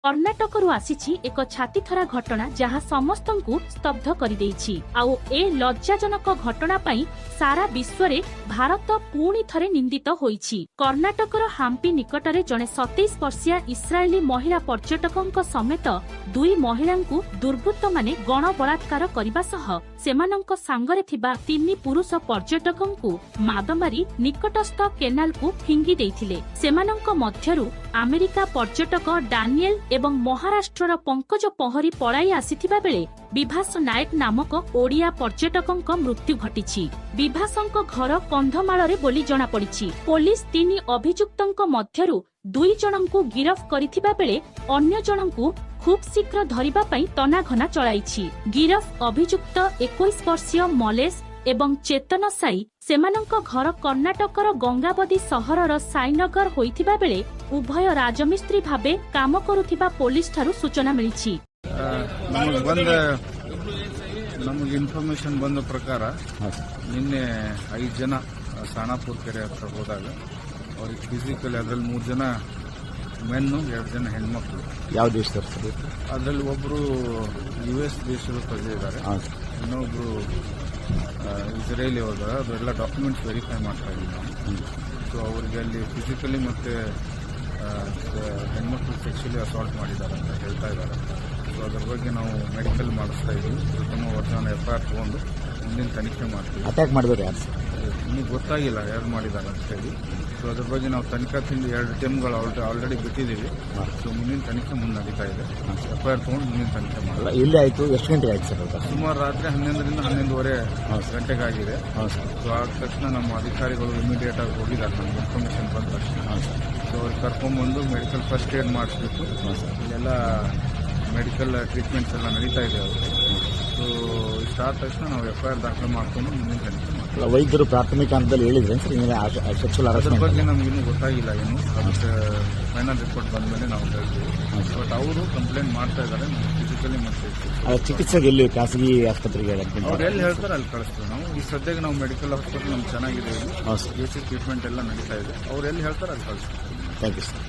कर्णाटकरू आसीछि एक छातीथरा घटना जहाँ समस्तंकु स्तब्ध करिदेइछि। आउ ए लज्जाजनक घटना पई सारा विश्व रे भारत पुणी थरे निंदित होइछि। कर्णाटकर हाम्पी निकटरे जणे 27 वर्षीय इस्राएली महिला पर्यटकଙ୍କ समेत 2 महिलांकु दुर्बृत्त माने गण बलात्कार करिबा सह सेमानंक सांगरे थिबा 3 पुरुष पर्यटकଙ୍କୁ माद मारी निकटस्थ केनाल को फिंगी देइथिले। सेमानंक मध्यरु अमेरिका पर्यटक डानिएल एवं महाराष्ट्रर पंकज पहरी पळाई आसीथिबा बेले विभास नायक नामक ओडिया पर्यटकଙ୍କ मृत्यु घटिछि। विभासଙ୍କ घर कंधमाଳରେ बोली जणा पड़िछि। पुलिस 3 अभियुक्तଙ୍କ मध्यरु 2 जणଙ୍କୁ गिरफ करिथिबा बेले अन्य जणଙ୍କୁ खूब शीघ्र धरिबा पई तनाघना चलाइछि। गिरफ अभियुक्त 21 वर्षीय मलेश एवं चेतन साई सेमानंक घर कर्णाटकर गंगाबदी सहरर साईनगर होइथिबा बेले उभय राजमिस्त्री भाबे काम करुथिबा पुलिस ठारू सूचना मिलिछि। ನಮಗೆ ಇನ್ಫಾರ್ಮೇಶನ್ ಬಂದ ಪ್ರಕಾರ ನಿನ್ನೆ 5 ಜನ ಸಾಣಾಪುರ ಕೆರೆ ಹತ್ರ ಹೋದಾಗ ಅವ್ರಿಗೆ ಫಿಸಿಕಲಿ ಅದರಲ್ಲಿ 3 ಜನ ಮೆನ್ನು 2 ಜನ ಹೆಣ್ಮಕ್ಳು. ಯಾವ ದೇಶದವರು ಸರ್? ಅದರಲ್ಲಿ ಒಬ್ಬರು US ದೇಶದ ಪ್ರಜೆ ಇದ್ದಾರೆ, ಇನ್ನೊಬ್ರು ಇಸ್ರೇಲಿ ಹೋದಾಗ ಅದೆಲ್ಲ ಡಾಕ್ಯುಮೆಂಟ್ಸ್ ವೆರಿಫೈ ಮಾಡ್ತಾ ಇದ್ದೀವಿ ನಾವು. ಸೊ ಅವರಿಗೆ ಅಲ್ಲಿ ಫಿಸಿಕಲಿ ಮತ್ತೆ ಹೆಣ್ಮಕ್ಳು ಸೆಕ್ಸುಲಿ ಅಸಾಲ್ಟ್ ಮಾಡಿದ್ದಾರೆ ಅಂತ ಹೇಳ್ತಾ ಇದ್ದಾರೆ. ಸೊ ಅದ್ರ ಬಗ್ಗೆ ನಾವು ಮೆಡಿಕಲ್ ಮಾಡಿಸ್ತಾ ಇದ್ದೀವಿ. ಪ್ರಥಮ ವರ್ಷನ FIR ತಗೊಂಡು ಮುಂದಿನ ತನಿಖೆ ಮಾಡ್ತೀವಿ. ಅಟ್ಯಾಕ್ ಮಾಡಿದ್ರು ಯಾರು ಸರ್? ಇನ್ನೂ ಗೊತ್ತಾಗಿಲ್ಲ ಯಾರು ಮಾಡಿದ್ದಾರೆ ಅಂತ ಹೇಳಿ. ಸೊ ಅದ್ರ ಬಗ್ಗೆ ನಾವು ತನಿಖಾ ತಿಂದು 2 ಟೀಮ್ಗಳು ಆಲ್ರೆಡಿ ಬಿಟ್ಟಿದ್ದೀವಿ. ಸೊ ಮುಂದಿನ ತನಿಖೆ ಮುಂದೆ ನಡೀತಾ ಇದೆ. FIR ತಗೊಂಡು ಮುಂದಿನ ತನಿಖೆ ಮಾಡಲ್ಲ. ಎಲ್ಲಿ ಆಯ್ತು? ಎಷ್ಟು ಗಂಟೆಗೆ ಆಯ್ತು ಸರ್? ಸುಮಾರು ರಾತ್ರಿ 11ರಿಂದ 11:30 ಗಂಟೆಗಾಗಿದೆ. ಸೊ ಆದ ತಕ್ಷಣ ನಮ್ಮ ಅಧಿಕಾರಿಗಳು ಇಮಿಡಿಯೇಟ್ ಆಗಿ ಹೋಗಿದ್ದಾರೆ. ನಮ್ಗೆ ಇನ್ಫಾರ್ಮೇಶನ್ ಬಂದ ತಕ್ಷಣ ಸೊ ಅವ್ರಿಗೆ ಕರ್ಕೊಂಡ್ಬಂದು ಮೆಡಿಕಲ್ ಫಸ್ಟ್ ಏಡ್ ಮಾಡಿಸ್ಬಿಟ್ಟು ಇಲ್ಲೆಲ್ಲ ಮೆಡಿಕಲ್ ಟ್ರೀಟ್ಮೆಂಟ್ಸ್ ಎಲ್ಲ ನಡೀತಾ ಇದೆ ಅವರು. ಸೊ ಇಷ್ಟಾದ ತಕ್ಷಣ ನಾವು FIR ದಾಖಲೆ ಮಾಡ್ಕೊಂಡು ಮುಂದಿನ ತನಿಖೆ ಮಾಡ್ತೀವಿ. ವೈದ್ಯರು ಪ್ರಾಥಮಿಕ ಹಂತದಲ್ಲಿ ಹೇಳಿದ್ರೆ ಸೆಕ್ಸುವಲ್ ಅದ್ರ ಬಗ್ಗೆ ನಮಗಿನ್ನೂ ಗೊತ್ತಾಗಿಲ್ಲ ಏನು. ಅದಕ್ಕೆ ಫೈನಲ್ ರಿಪೋರ್ಟ್ ಬಂದಮೇಲೆ ನಾವು ಹೇಳ್ತೀವಿ. ಬಟ್ ಅವರು ಕಂಪ್ಲೇಂಟ್ ಮಾಡ್ತಾ ಇದ್ದಾರೆ ಫಿಸಿಕಲಿ ಮತ್ತೆ ಚಿಕಿತ್ಸೆಗೆ ಎಲ್ಲಿ ಖಾಸಗಿ ಆಸ್ಪತ್ರೆಗೆ ಅವ್ರು ಎಲ್ಲಿ ಹೇಳ್ತಾರೆ ಅಲ್ಲಿ ಕಳಿಸ್ತೀವಿ ನಾವು. ಈ ಸದ್ಯಕ್ಕೆ ನಾವು ಮೆಡಿಕಲ್ ಹಾಸ್ಪಿಟಲ್ ನಮ್ಗೆ ಚೆನ್ನಾಗಿದೆ, ಬೇಸಿಕ್ ಟ್ರೀಟ್ಮೆಂಟ್ ಎಲ್ಲ ನಡೀತಾ ಇದೆ. ಅವ್ರು ಎಲ್ಲಿ ಹೇಳ್ತಾರೆ ಅಲ್ಲಿ ಕಳಿಸ್ತೀವಿ. Thank you sir.